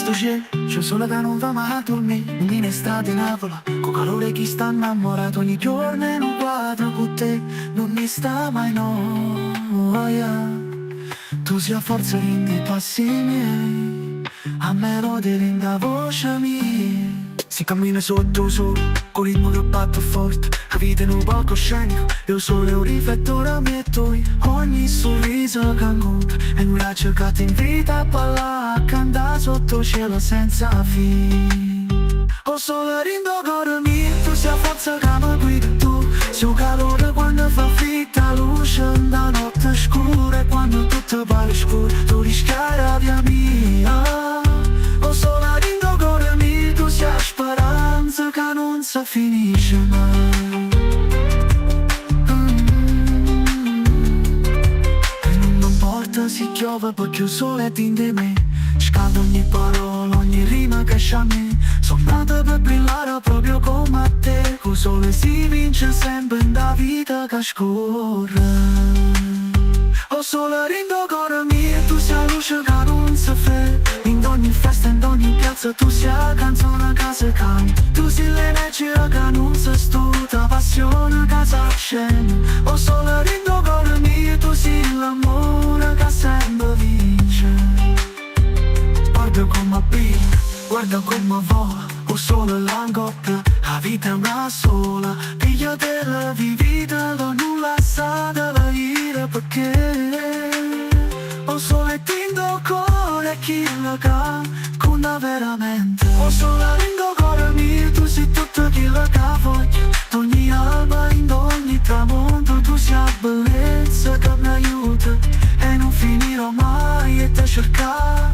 questo c'è sole che non va mai a dormire, in estate Napoli, con calore chi sta innamorato ogni giorno in un quadro con te, non mi sta mai noia. Tu sia forza rindi i passi miei, a melodie rinda voce mia. Si cammina sotto sole, con il ritmo che batte forte, la vita in un palcoscenico, il sole è un riflettore a me e tu. Ogni sorriso che incontra è un raggio che ti invita a ballare, a cantare sotto cielo senza fine. Oh sole rindo cuore mio, tu sia forza che mi guida tu, sei un calore quando fa fritta, luce da notte scura, e quando tutto pare scuro, tu rischiara via mia. Oh sole rindo cuore mio, tu sia speranza che non si finisce mai. E non mi importa se piove perché il sole è in me, scalda ogni parola, ogni rima che esce a me. Sono nata per brillare proprio come a te, col sole si vince sempre in da vita che scorre. Oh sole rindo cuore mio, tu sei luce che non si ferma, in ogni festa, in ogni piazza tu sei canzone che si canta. Tu sei l'energia che non si stuta, passione che si accende. Oh sole rindo cuore mio, tu sei l'amore che sempre vince. Guarda come brilla, guarda come vola, o sole l'angoppa, la vita è una sola. Pigliatela, vivita, da nulla sa della ira perché. O sole tinto cuore, chi la ca, conta veramente. O sole lindo cuore mio, tu sei tutto chi la ca voglio. Ogni alba, in ogni tramonto, tu sei bellezza che mi aiuta, e non finirò mai e te cercare.